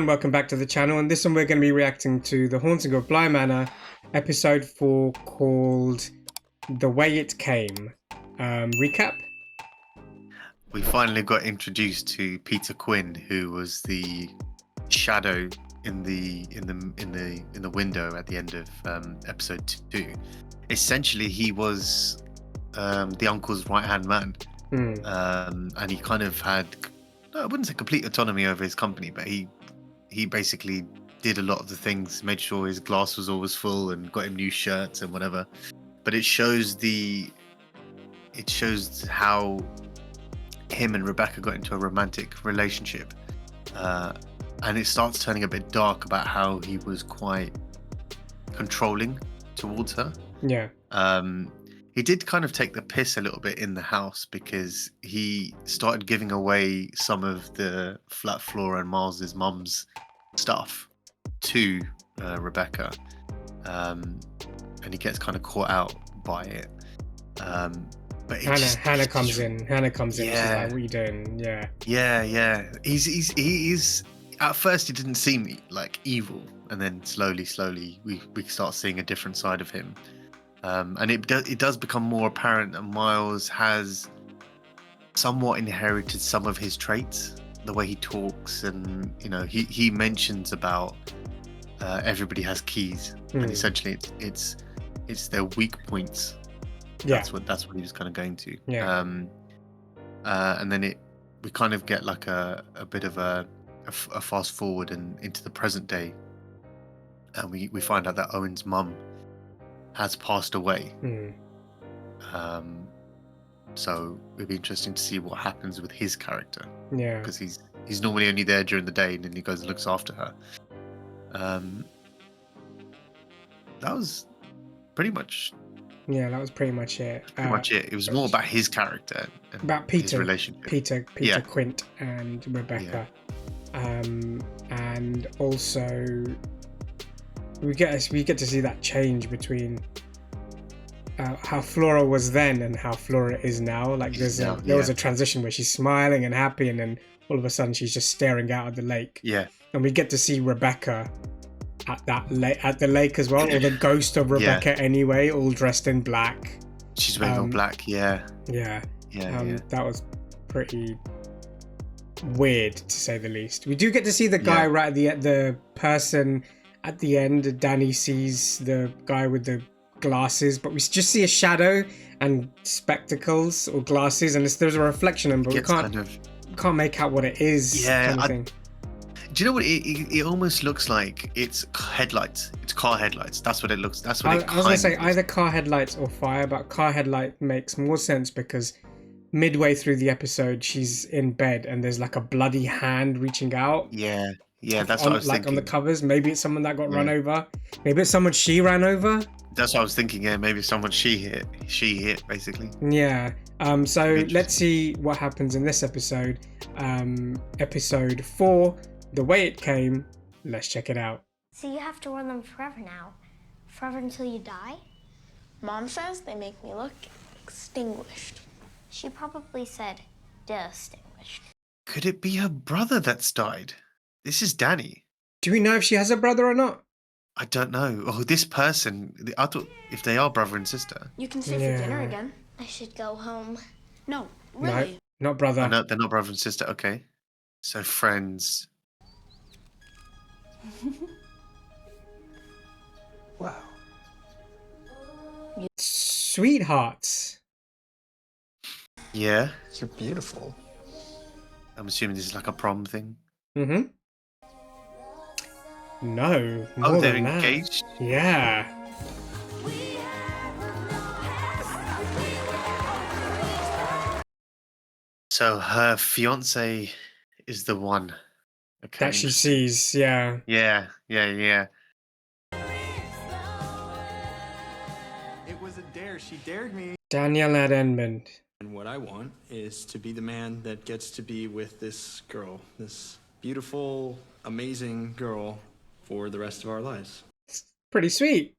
everyone, welcome back to the channel, and this one we're going to be reacting to The Haunting of Bly Manor, episode 4, called The Way It Came. Recap? We finally got introduced to Peter Quinn, who was the shadow in the window at the end of episode 2. Essentially, he was the uncle's right-hand man, and he kind of had, I wouldn't say complete autonomy over his company, but he basically did a lot of the things, made sure his glass was always full and got him new shirts and whatever. But it shows how him and Rebecca got into a romantic relationship, and it starts turning a bit dark about how he was quite controlling towards her. Yeah. He did kind of take the piss a little bit in the house because he started giving away some of the flat floor and Miles's mum's stuff to Rebecca, and he gets kind of caught out by it. But Hannah comes in. Yeah. She's like, "What are you doing?" Yeah. Yeah. He's at first he didn't seem like evil, and then slowly we start seeing a different side of him. And it does become more apparent that Miles has somewhat inherited some of his traits, the way he talks, and he mentions about everybody has keys, and essentially it's their weak points. Yeah. That's what he was kind of going to. Yeah. And then we kind of get like a bit of a fast forward and into the present day, and we find out that Owen's mum has passed away. So it'd be interesting to see what happens with his character. Yeah. Because he's normally only there during the day, and then he goes and looks after her. That was pretty much. Yeah, that was pretty much it. Pretty much it. It was more about his character, and about Peter, his relationship. Peter Quint and Rebecca, and also we get to see that change between how Flora was then and how Flora is now. Like there was a transition where she's smiling and happy, and then all of a sudden she's just staring out at the lake. Yeah, and we get to see Rebecca at the lake as well, or the ghost of Rebecca anyway, all dressed in black. She's wearing all black. Yeah. That was pretty weird, to say the least. We do get to see the guy right at the person at the end. Danny sees the guy with the glasses, but we just see a shadow and spectacles or glasses, and there's a reflection in, but we can't make out what it is. Yeah. Do you know what it almost looks like? It's headlights. It's car headlights. That's what it looks. That's what it. I was gonna say either car headlights or fire, but car headlight makes more sense because midway through the episode, she's in bed and there's like a bloody hand reaching out. Yeah, that's what I was thinking. On the covers, maybe it's someone that got run over. Maybe it's someone she ran over. That's what I was thinking. Yeah, maybe someone she hit basically. Yeah. So let's see what happens in this episode. Episode 4. The Way It Came. Let's check it out. So you have to wear them forever now? Forever until you die? Mom says they make me look extinguished. She probably said distinguished. Could it be her brother that's died? This is Danny. Do we know if she has a brother or not? I don't know. Oh, this person. I thought if they are brother and sister. You can stay for dinner again. I should go home. No, really? No, not brother. Oh, no, they're not brother and sister. Okay. So friends. Wow. Sweethearts. Yeah. You're beautiful. I'm assuming this is like a prom thing. Mm-hmm. No. Oh, they're engaged? Yeah. So her fiance is the one. Okay. That she sees, yeah. Yeah. It was a dare. She dared me. Daniel Edmund. And what I want is to be the man that gets to be with this girl, this beautiful, amazing girl, for the rest of our lives. It's pretty sweet.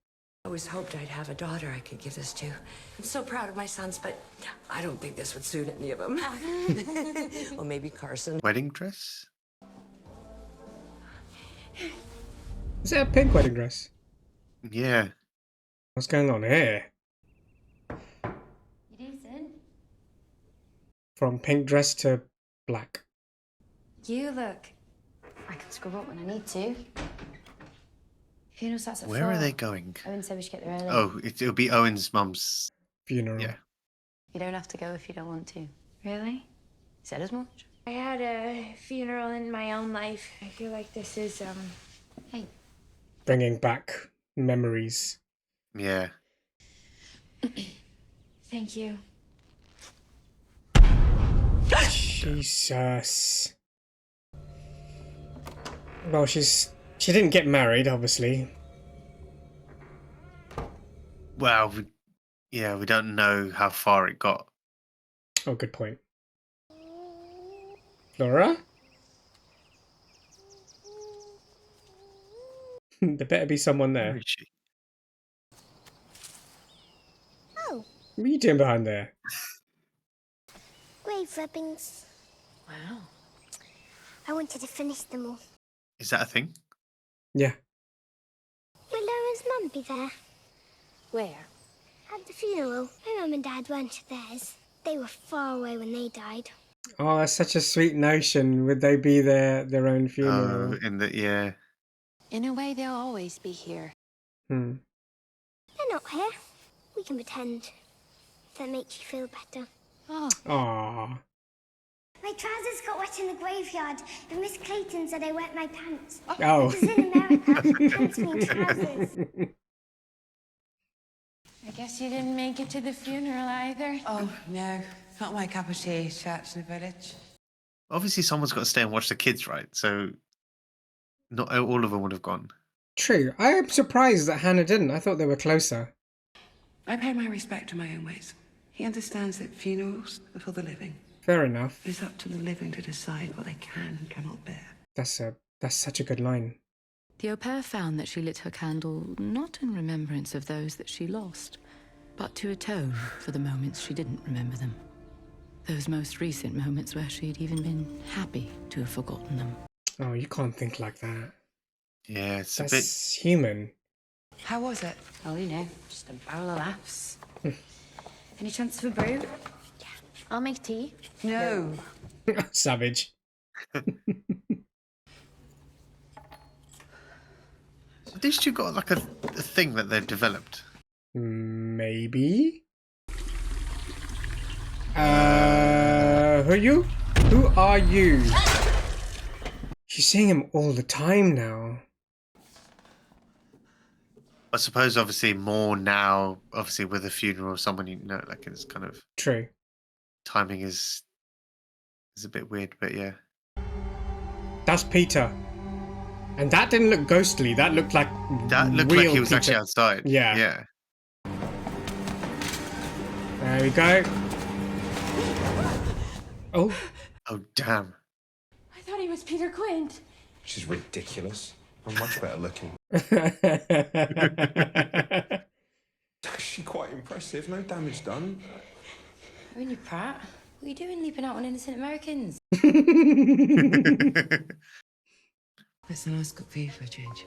I always hoped I'd have a daughter I could give this to. I'm so proud of my sons, but I don't think this would suit any of them. Well, maybe Carson. Wedding dress? Is it a pink wedding dress? Yeah. What's going on here? You decent? From pink dress to black. You look. I can scrub up when I need to. Funeral starts at Where 4. are they going? Owen said we should get there early. Oh, it'll be Owen's mum's. Funeral. Yeah. You don't have to go if you don't want to. Really? Said as much. I had a funeral in my own life. I feel like this is, Hey. Bringing back memories. Yeah. thank you. Jesus. Well, she didn't get married, obviously. Well, we don't know how far it got. Oh, good point. Laura? There better be someone Where there. is she? Oh, What are you doing behind there? grave rubbings. Wow. I wanted to finish them all. Is that a thing? Yeah. Will Laura's mum be there? Where? At the funeral. My mum and dad weren't at theirs. They were far away when they died. Oh, that's such a sweet notion. Would they be their own funeral? Yeah. In a way, they'll always be here. Hmm. They're not here. We can pretend. If that makes you feel better. Oh. Aww. My trousers got wet in the graveyard, and Miss Clayton said I wet my pants. Oh. Because in America, pants mean trousers. I guess you didn't make it to the funeral either. Oh, no. Not my cup of tea, church in the village. Obviously, someone's got to stay and watch the kids, right? So, not all of them would have gone. True. I am surprised that Hannah didn't. I thought they were closer. I pay my respect to my own ways. He understands that funerals are for the living. Fair enough. It's up to the living to decide what they can and cannot bear. That's such a good line. The au pair found that she lit her candle not in remembrance of those that she lost, but to atone for the moments she didn't remember them. Those most recent moments where she'd even been happy to have forgotten them. Oh, you can't think like that. Yeah, it's That's a bit. human. How was it? Oh, you know, just a barrel of laughs. Any chance of a brew? Yeah. I'll make tea. No. Savage. So these two got like a thing that they've developed. Maybe. Who are you? Who are you? She's seeing him all the time now. I suppose, obviously, more now. Obviously, with a funeral, someone you know, like it's kind of True. timing is a bit weird, but yeah. That's Peter. And that didn't look ghostly. That looked like That looked real like he was Peter. actually outside. Yeah. Yeah. There we go. Oh. Oh damn. I thought he was Peter Quint. She's ridiculous. I'm much better looking. Actually quite impressive. No damage done. I mean, you prat. What are you doing leaping out on innocent Americans? It's a nice cup for you for a change.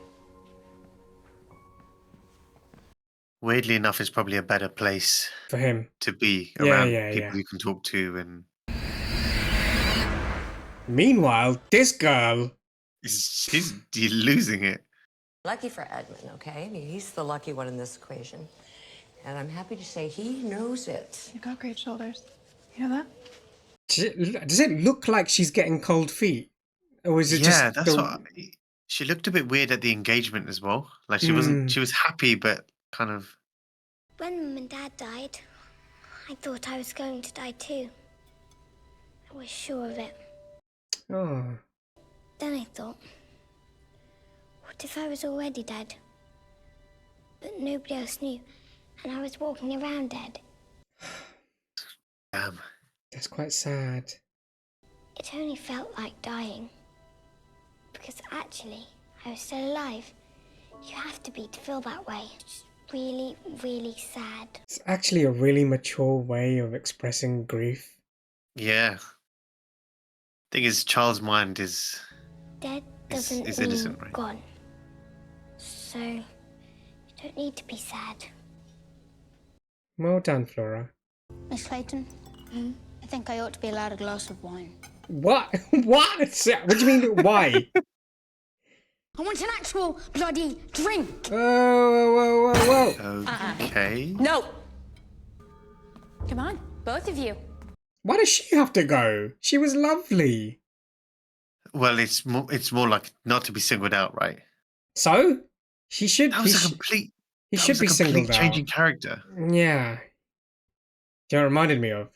Weirdly enough, it's probably a better place For him. to be Yeah, around yeah, people yeah. you can talk to, and Meanwhile, this girl. she's losing it. Lucky for Edmund, okay? I mean, he's the lucky one in this equation. And I'm happy to say he knows it. You've got great shoulders. You know that? Does it look like she's getting cold feet? Or is it just... Yeah, that's what. She looked a bit weird at the engagement as well. Like she wasn't. She was happy, but kind of. When Mum and Dad died, I thought I was going to die too. I was sure of it. Oh. Then I thought, what if I was already dead? But nobody else knew, and I was walking around dead. Damn. That's quite sad. It only felt like dying. Because actually, I was still alive. You have to be to feel that way. It's really, really sad. It's actually a really mature way of expressing grief. Yeah. Thing is, Charles' mind is Dead doesn't is mean innocent, right? gone. So, you don't need to be sad. Well done, Flora. Miss Clayton, I think I ought to be allowed a glass of wine. What? What? What do you mean, why? I want an actual bloody drink! Whoa. Okay. No! Come on, both of you. Why does she have to go? She was lovely. Well, it's more like not to be singled out, right? So? He should That was a complete. He that should was a be singled complete out. changing character. Yeah. Do you know what it reminded me of?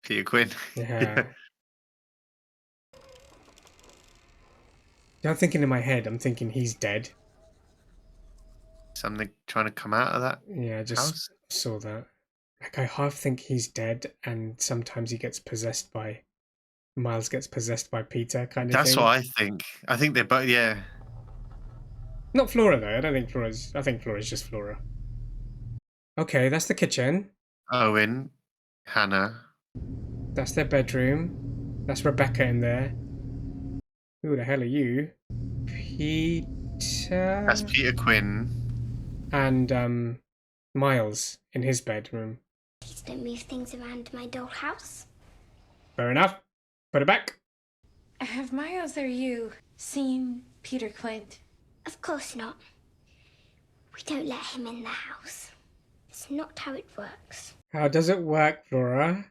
Peter Quinn. Yeah. I'm thinking in my head, I'm thinking he's dead. Something trying to come out of that. Yeah, I just house? saw that. Like, I half think he's dead, and sometimes he gets possessed by... Miles gets possessed by Peter, kind of That's thing. what I think. I think they're both, yeah. Not Flora, though. I don't think Flora's... I think Flora's just Flora. Okay, that's the kitchen. Owen, Hannah. That's their bedroom. That's Rebecca in there. Who the hell are you? Peter... That's Peter Quinn. And, Miles in his bedroom. Please don't move things around my dollhouse. Fair enough. Put it back. Have Miles or you seen Peter Quint? Of course not. We don't let him in the house. It's not how it works. How does it work, Flora?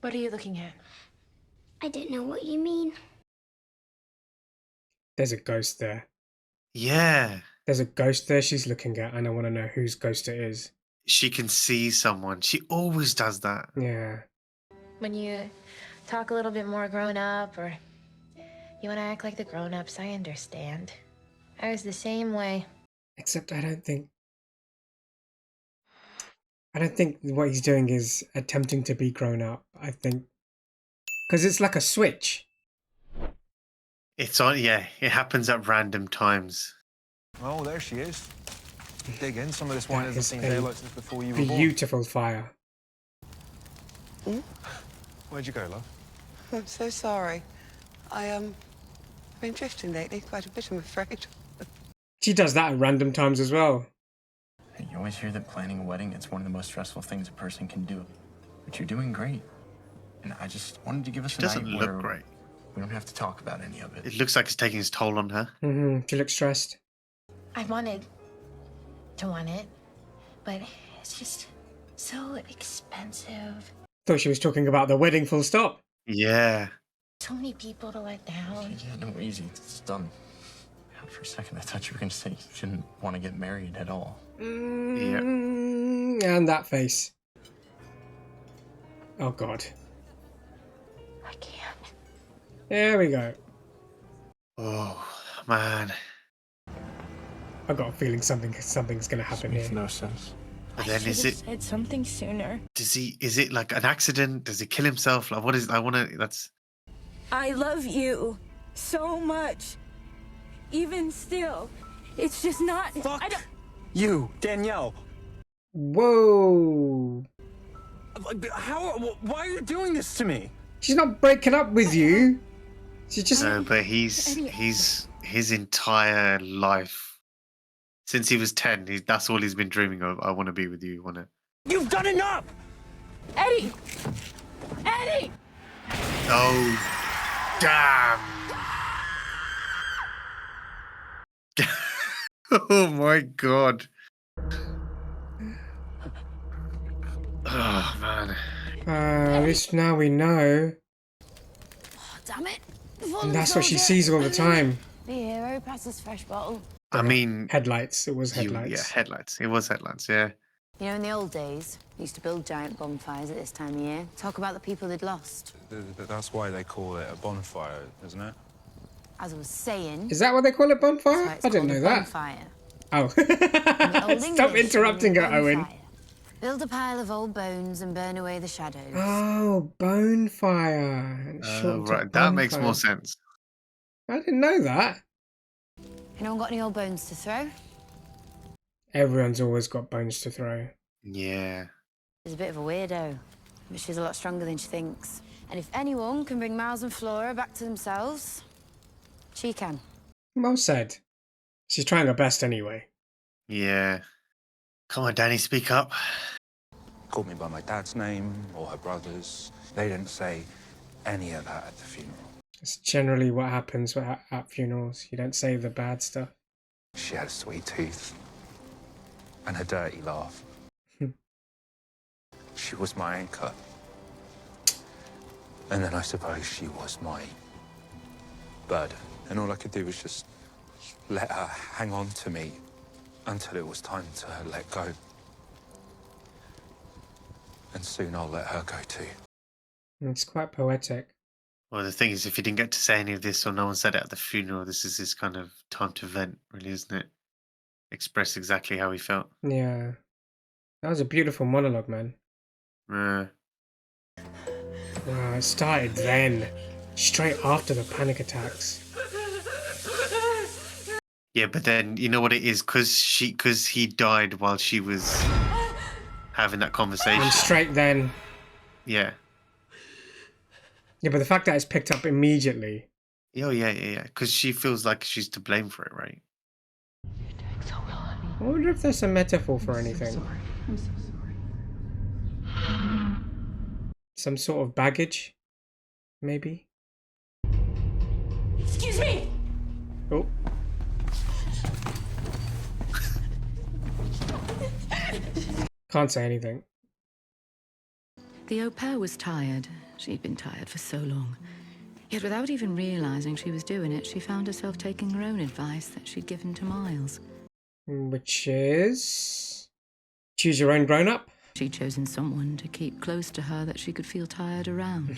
What are you looking at? I don't know what you mean. There's a ghost there. Yeah. There's a ghost there she's looking at, and I want to know whose ghost it is. She can see someone. She always does that. Yeah. When you talk a little bit more grown up, or you want to act like the grown ups, I understand. I was the same way. Except I don't think what he's doing is attempting to be grown up. I think because it's like a switch. It's on, yeah. It happens at random times. Oh, there she is. Dig in. Some of this wine That hasn't is seen a daylight since before you were born. Beautiful fire. Where'd you go, love? I'm so sorry. I've been drifting lately, quite a bit, I'm afraid. She does that at random times as well. You always hear that planning a wedding is one of the most stressful things a person can do. But you're doing great. And I just wanted to give us She a doesn't night look where great. we don't have to talk about any of it. It looks like it's taking its toll on her. She looks stressed. I wanted to want it, but it's just so expensive. Thought she was talking about the wedding full stop. Yeah. So many people to let down. Yeah, no, easy. It's done. For a second, I thought you were going to say you shouldn't want to get married at all. Yeah. And that face. Oh, God. I can't. There we go. Oh, man. I've got a feeling something's going to happen here. Makes no sense. But then is it... said something sooner. Is it like an accident? Does he kill himself? Like, what is... I want to... That's... I love you so much. Even still, it's just not... Fuck you, Danielle. Whoa. Why are you doing this to me? She's not breaking up with you. She's just... No, but his entire life, since he was 10, that's all he's been dreaming of. I want to be with you. You've done enough! Eddie! Eddie! Oh, damn. Oh my God. Oh man. At least now we know. Oh, damn it. And that's what she sees all the time. The hero passes fresh bottle. I mean, headlights. It was headlights. Yeah, headlights. It was headlights. Yeah. You know, in the old days, they used to build giant bonfires at this time of year. Talk about the people they'd lost. That's why they call it a bonfire, isn't it? As I was saying... Is that what they call it, bonfire? That's why it's I didn't know called a that. bonfire. Oh. Stop interrupting her, Owen. Build a pile of old bones and burn away the shadows. Oh, bonfire. Right, that makes more sense. I didn't know that. Anyone got any old bones to throw? Everyone's always got bones to throw. Yeah. She's a bit of a weirdo, but she's a lot stronger than she thinks. And if anyone can bring Miles and Flora back to themselves, she can. Well said. She's trying her best anyway. Yeah. Come on, Danny, speak up. Called me by my dad's name or her brother's. They didn't say any of that at the funeral. It's generally what happens at funerals. You don't say the bad stuff. She had a sweet tooth and a dirty laugh. She was my anchor. And then I suppose she was my burden. And all I could do was just let her hang on to me until it was time to let go. And soon I'll let her go too. It's quite poetic. Well, the thing is, if you didn't get to say any of this or no one said it at the funeral, this is his kind of time to vent, really, isn't it? Express exactly how he felt. Yeah. That was a beautiful monologue, man. Yeah. Wow, it started then. Straight after the panic attacks. Yeah, but then, you know what it is? Because he died while she was having that conversation. And straight then. Yeah. Yeah, but the fact that it's picked up immediately. Oh, yeah. Because she feels like she's to blame for it, right? I wonder if there's a metaphor for anything. I'm so sorry. Some sort of baggage? Maybe? Excuse me! Oh. Can't say anything. The au pair was tired. She'd been tired for so long. Yet without even realizing she was doing it, she found herself taking her own advice that she'd given to Miles. Which is... choose your own grown-up? She'd chosen someone to keep close to her that she could feel tired around.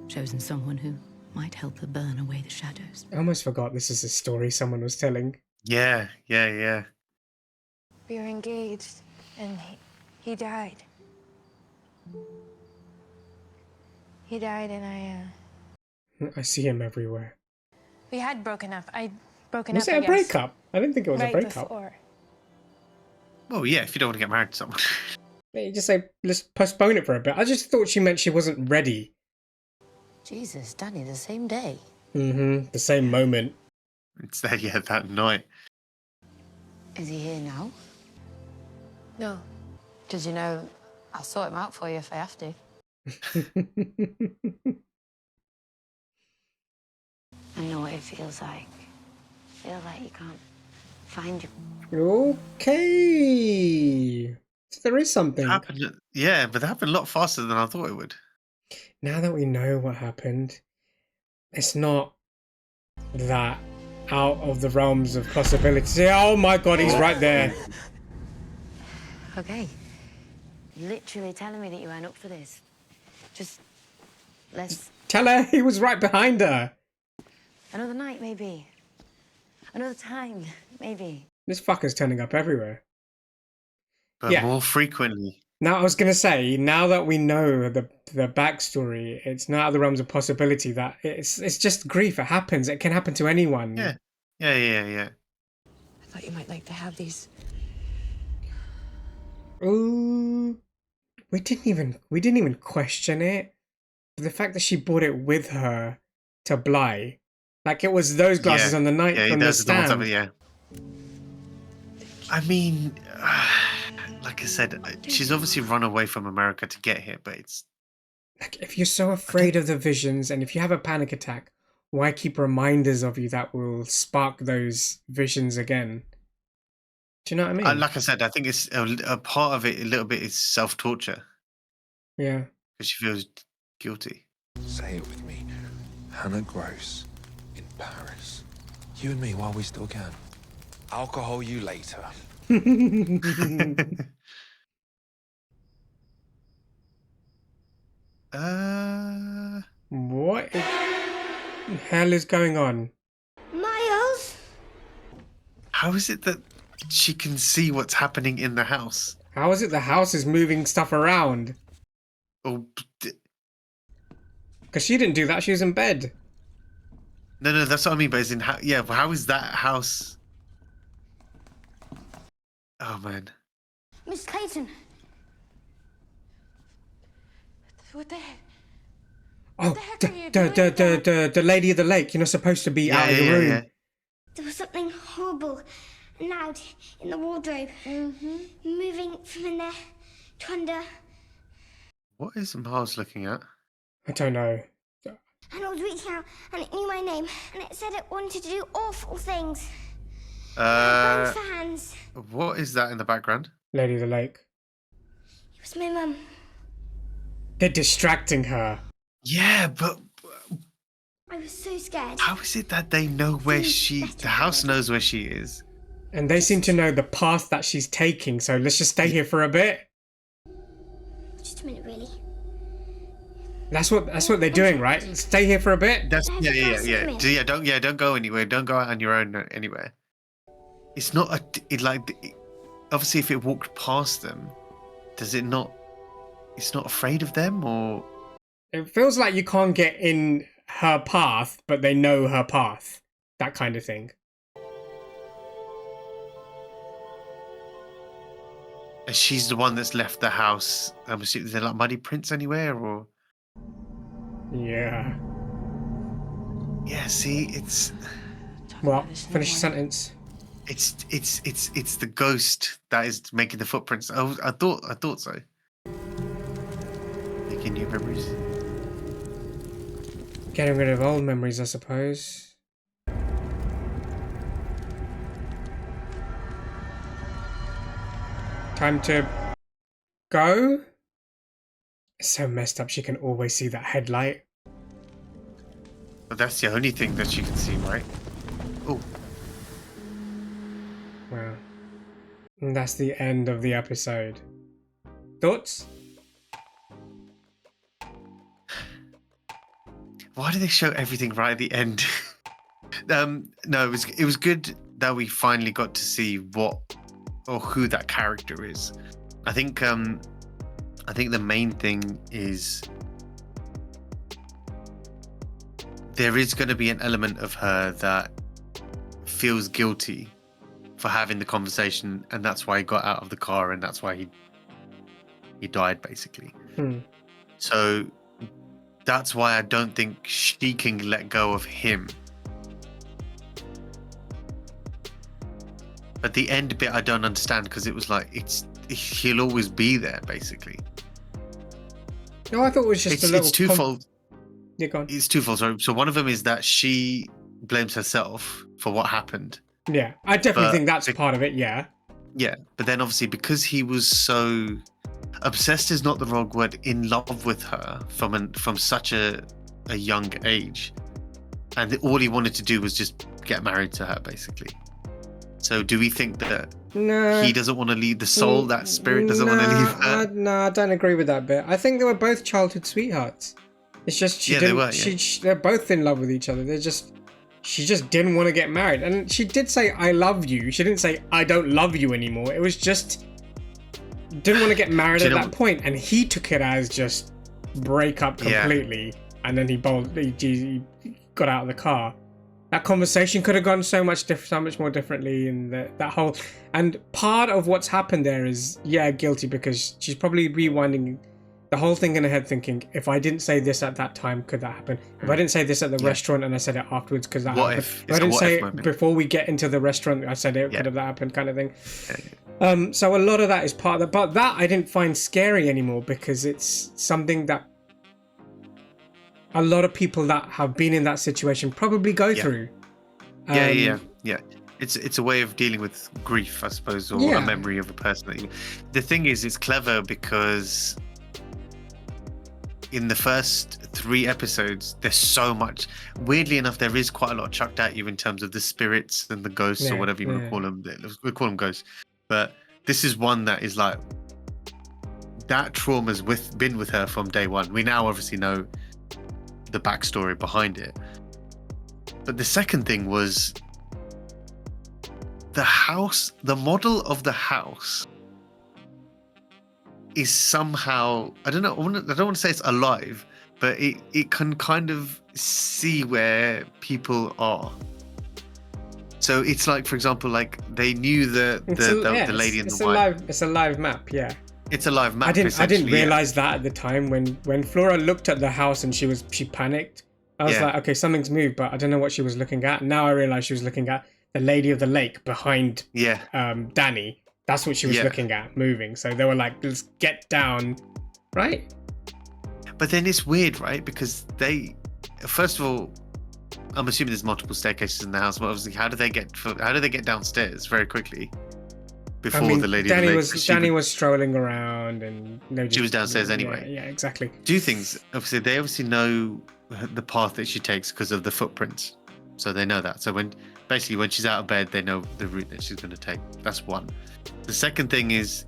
Chosen someone who might help her burn away the shadows. I almost forgot this is a story someone was telling. Yeah. We were engaged, and he died. He died, and I see him everywhere. we had broken up. I'd broken Was up, it I a guess, breakup? I didn't think it was right a breakup. before. Well, yeah, if you don't want to get married to someone. You just say, let's postpone it for a bit. I just thought she meant she wasn't ready. Jesus, Danny, the same day. The same moment. It's that, yeah, that night. Is he here now? No. Because, you know, I'll sort him out for you if I have to. I know what it feels like. Feel like you can't find you. Okay. So there is something. Yeah, but that happened a lot faster than I thought it would. Now that we know what happened, it's not that out of the realms of possibility. Oh my god, he's right there. Okay. Literally telling me that you weren't up for this. Just let's... Tell her he was right behind her. Another night, maybe. Another time, maybe. This fucker's turning up everywhere. But more frequently. Now, I was going to say, now that we know the backstory, it's not out of the realms of possibility that it's just grief. It happens. It can happen to anyone. Yeah. I thought you might like to have these. Ooh. We didn't even question it. The fact that she brought it with her to Bly. Like it was those glasses on the night from the stand. Yeah. I mean, like I said, she's obviously run away from America to get here, but it's... Like, if you're so afraid of the visions and if you have a panic attack, why keep reminders of you that will spark those visions again? Do you know what I mean? Like I said, I think it's a part of it, a little bit, is self-torture. Yeah. Because she feels guilty. Say it with me. Hannah Gross in Paris. You and me while we still can. Alcohol you later. What the hell is going on? Miles? How is it that she can see what's happening in the house? How is it the house is moving stuff around? Oh, because she didn't do that. She was in bed. No, that's what I mean. But how is that house? Oh man. Miss Clayton. What the heck? Oh, the lady of the lake. You're not supposed to be out of the room. There was something horrible and loud in the wardrobe. Moving from in there to under. What is Miles looking at? I don't know. And I was reaching out and it knew my name and it said it wanted to do awful things. Fans. What is that in the background? Lady of the Lake. It was my mum. They're distracting her. Yeah, but I was so scared. how is it that they know where the house knows where she is? And they seem to know the path that she's taking, so let's just stay here for a bit. Just a minute, really. That's what they're doing, right? Stay here for a bit. Yeah. Don't go anywhere. Don't go out on your own anywhere. It's not obviously if it walked past them, does it not? It's not afraid of them, or it feels like you can't get in her path, but they know her path. That kind of thing. And she's the one that's left the house. I'm assuming, is there like muddy prints anywhere, or? Yeah. Yeah. See, it's. Well, finish your sentence. It's the ghost that is making the footprints. Oh, I thought so. Making new memories. Getting rid of old memories, I suppose. Time to go. It's so messed up. She can always see that headlight. But that's the only thing that she can see, right? Oh. Wow. And that's the end of the episode. Thoughts? Why do they show everything right at the end? No, it was good that we finally got to see what or who that character is. I think the main thing is there is going to be an element of her that feels guilty for having the conversation, and that's why he got out of the car, and that's why he died, basically. So that's why I don't think she can let go of him. But the end bit I don't understand, because it was like he'll always be there, basically. No, I thought it was just a little. It's twofold. Yeah, go on. It's twofold. So one of them is that she blames herself for what happened. Yeah, I definitely think that's part of it. Yeah. Yeah, but then obviously because he was so obsessed is not the wrong word, in love with her from such a young age, and all he wanted to do was just get married to her, basically. So do we think that he doesn't want to leave the soul, that spirit doesn't want to leave her? No, I don't agree with that bit. I think they were both childhood sweethearts. It's just they're both in love with each other. She just didn't want to get married, and she did say "I love you." She didn't say "I don't love you anymore." It was just didn't want to get married at that point, and he took it as just break up completely, and then he got out of the car. That conversation could have gone so much more differently, and that whole, and part of what's happened there is guilty, because she's probably rewinding the whole thing in her head, thinking, if I didn't say this at that time, could that happen? If I didn't say this at the restaurant and I said it afterwards, could that happen? If I didn't say it before we get into the restaurant, I said it, could have that happened, kind of thing. So a lot of that is part of that, but that I didn't find scary anymore, because it's something that a lot of people that have been in that situation probably go through. Yeah. It's a way of dealing with grief, I suppose, or a memory of a person. The thing is, it's clever because in the first 3 episodes, there's so much. Weirdly enough, there is quite a lot chucked at you in terms of the spirits and the ghosts, or whatever you want to call them. We call them ghosts, but this is one that is like that trauma's been with her from day one. We now obviously know the backstory behind it, but the second thing was the house. The model of the house is somehow, I don't want to say it's alive, but it can kind of see where people are. So it's like, for example, like they knew the lady in the white. It's a live map, it's a live map. I didn't essentially, realize that at the time when Flora looked at the house and she panicked. I was like, okay, something's moved, but I don't know what she was looking at. Now I realize she was looking at the Lady of the Lake behind Danny. That's what she was looking at, moving. So they were like, let's get down, right? But then it's weird, right? Because first of all, I'm assuming there's multiple staircases in the house, but obviously, how do they get downstairs very quickly before the Lady of the Lake? Danny was strolling around, and she was downstairs anyway. Yeah, exactly. Two things. Obviously, they know the path that she takes because of the footprints, so they know that. So when she's out of bed, they know the route that she's going to take. That's one. The second thing is,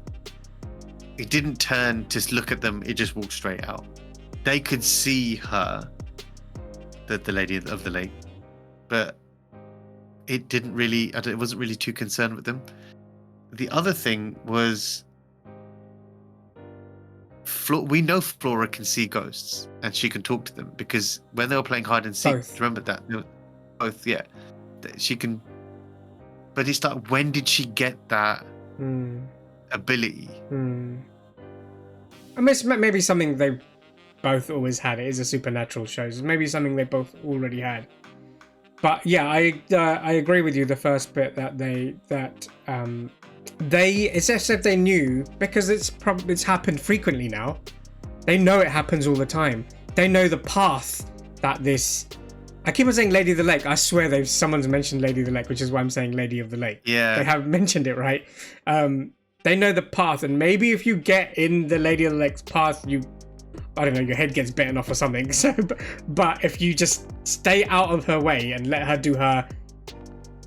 it didn't turn to look at them; it just walked straight out. They could see her, the Lady of the Lake, but it didn't really. It wasn't really too concerned with them. The other thing was, we know Flora can see ghosts and she can talk to them because when they were playing hide and seek, remember that? Both, yeah. She can, but it's like, when did she get that ability? I mean, it's maybe something they both always had. It is a supernatural show, so maybe something they both already had. But yeah, I agree with you. The first bit that it's as if they knew, because it's happened frequently now. They know it happens all the time. They know the path that this. I keep on saying Lady of the Lake. I swear someone's mentioned Lady of the Lake, which is why I'm saying Lady of the Lake. Yeah, they have mentioned it, right? They know the path, and maybe if you get in the Lady of the Lake's path, I don't know, your head gets bitten off or something. So, but if you just stay out of her way and let her do her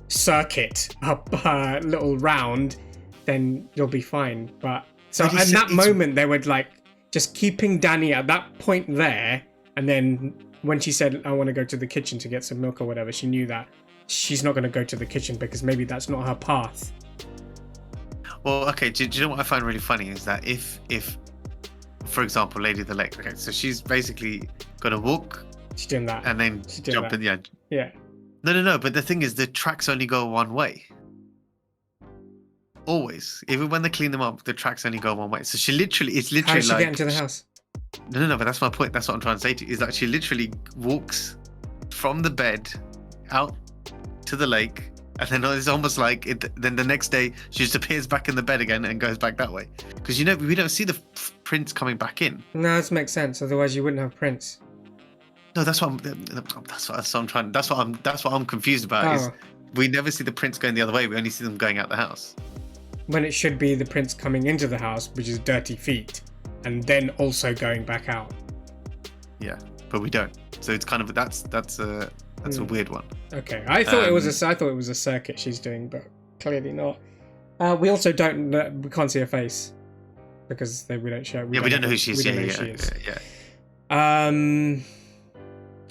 circuit, her little round, then you'll be fine. But so at that moment, they were like just keeping Danny at that point there, and then when she said, I want to go to the kitchen to get some milk or whatever, she knew that she's not going to go to the kitchen because maybe that's not her path. Well, okay, do you know what I find really funny is that if for example, Lady of the Lake, okay, so she's basically going to walk. She's doing that. And then jump in the end. Yeah. No, but the thing is, the tracks only go one way. Always. Even when they clean them up, the tracks only go one way. So it's literally How does she get into the house? No, but that's my point. That's what I'm trying to say to you, is that she literally walks from the bed out to the lake, and then it's almost like then the next day she just appears back in the bed again and goes back that way. Because we don't see the prince coming back in. No, this makes sense. Otherwise, you wouldn't have prince. No, that's what I'm confused about. Is we never see the prince going the other way. We only see them going out the house. When it should be the prince coming into the house, which is dirty feet, and then also going back out. Yeah, but we don't. So it's kind of that's a weird one. Okay, I thought it was a circuit she's doing, but clearly not. We also we can't see her face because we don't show. We don't know who she is. Yeah.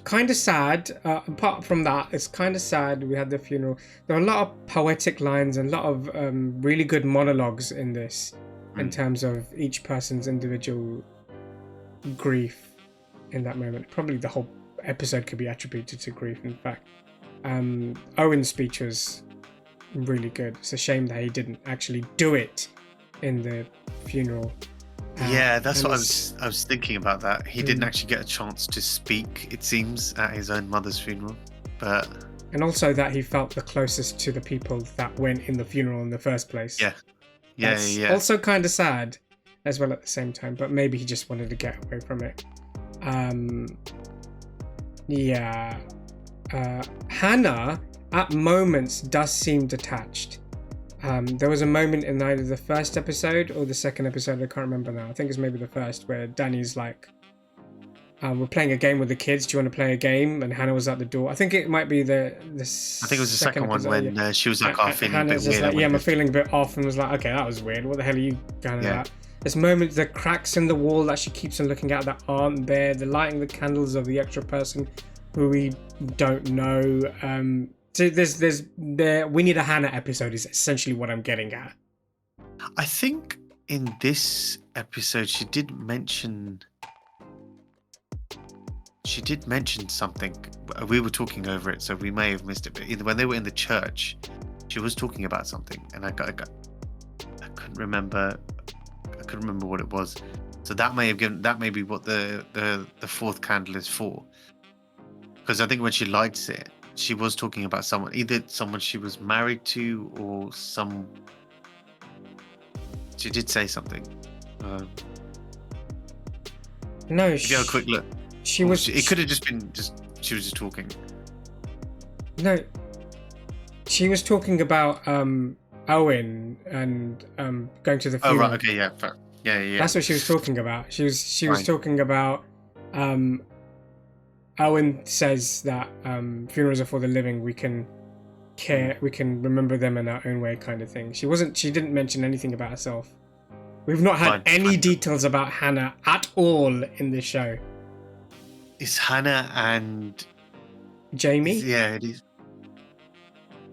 Kind of sad. Apart from that, it's kind of sad. We had the funeral. There were a lot of poetic lines and a lot of really good monologues in this, in terms of each person's individual grief in that moment. Probably the whole episode could be attributed to grief. In fact, Owen's speech was really good. It's a shame that he didn't actually do it in the funeral. Yeah, that's what I was thinking about. That he didn't actually get a chance to speak, it seems, at his own mother's funeral. And also that he felt the closest to the people that went in the funeral in the first place. Yeah. Also kind of sad as well at the same time, but maybe he just wanted to get away from it. Hannah at moments does seem detached. There was a moment in either the first episode or the second episode, I can't remember now. I think it's maybe the first, where Danny's like, we're playing a game with the kids. Do you want to play a game? And Hannah was at the door. I think it might be the I think it was the second one when she was like, feeling Hannah's a bit weird. Like, I'm feeling a bit off, and was like, okay, that was weird. What the hell are you going at? There's moments, the cracks in the wall that she keeps on looking at that aren't there. The lighting the candles of the extra person who we don't know. So we need a Hannah episode is essentially what I'm getting at. I think in this episode she did mention something. We were talking over it, so we may have missed it. But when they were in the church, she was talking about something, and I couldn't remember couldn't remember what it was. So that may be what the fourth candle is for. Because I think when she lights it, she was talking about either someone she was married to or she did say something. No, if you have a quick look. It could have just been she was just talking. No, she was talking about Owen and going to the funeral. Oh right, okay, yeah, fair. Yeah. That's what she was talking about. She was talking about Owen says that funerals are for the living. We can remember them in our own way, kind of thing. She didn't mention anything about herself. We've not had any details about Hannah at all in this show. It's Hannah and Jamie. Yeah, it is.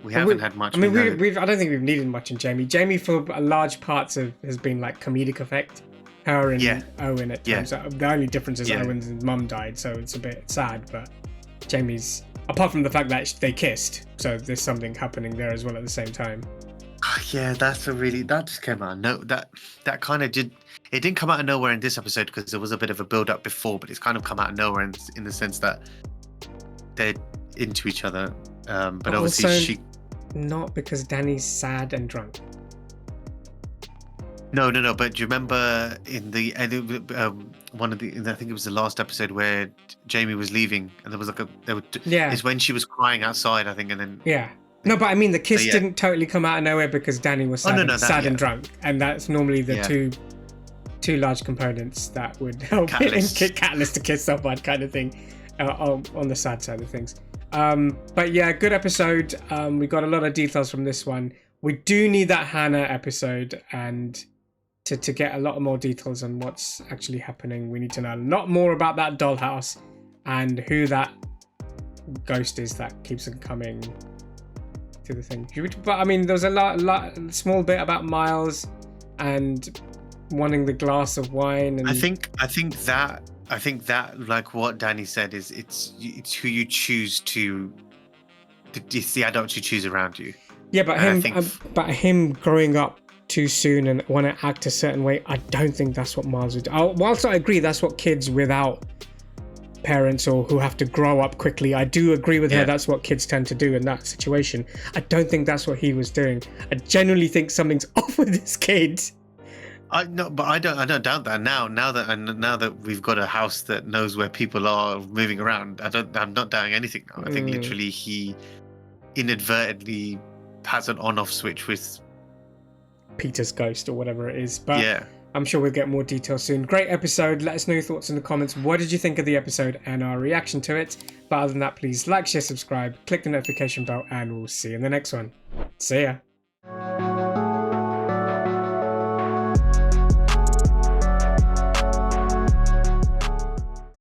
We haven't had much. I mean, I don't think we've needed much in Jamie. Jamie, for large parts has been like comedic effect. Her and Owen at times. The only difference is Owen's mum died, so it's a bit sad. But Jamie's, apart from the fact that they kissed, so there's something happening there as well at the same time. Yeah, that just came out. No, that kind of did. It didn't come out of nowhere in this episode because there was a bit of a build up before, but it's kind of come out of nowhere in the sense that they're into each other. But obviously also, not because Danny's sad and drunk. No. But do you remember in the one of the? I think it was the last episode where Jamie was leaving, and there was like it's when she was crying outside, I think, and then No, but I mean the kiss didn't totally come out of nowhere because Danny was sad, and drunk, and that's normally the two large components that would help catalyst to kiss someone, kind of thing, on the sad side of things. But yeah, good episode. We got a lot of details from this one. We do need that Hannah episode, and to get a lot more details on what's actually happening, we need to know a lot more about that dollhouse and who that ghost is that keeps on coming to the thing. But I mean, there's a small bit about Miles and wanting the glass of wine. And I think that like what Danny said is it's who you choose to. It's the adults you choose around you. Yeah, but him growing up too soon and want to act a certain way, I don't think that's what Miles would do. Whilst I agree that's what kids without parents or who have to grow up quickly, I do agree with her, that's what kids tend to do in that situation. I don't think that's what he was doing. I genuinely think something's off with this kid. I don't doubt that now that we've got a house that knows where people are moving around. I'm not doubting anything now. I think literally he inadvertently has an on-off switch with Peter's ghost or whatever it is. But I'm sure we'll get more details soon. Great episode. Let us know your thoughts in the comments. What did you think of the episode and our reaction to it? But other than that, please like, share, subscribe, click the notification bell, and we'll see you in the next one. See ya.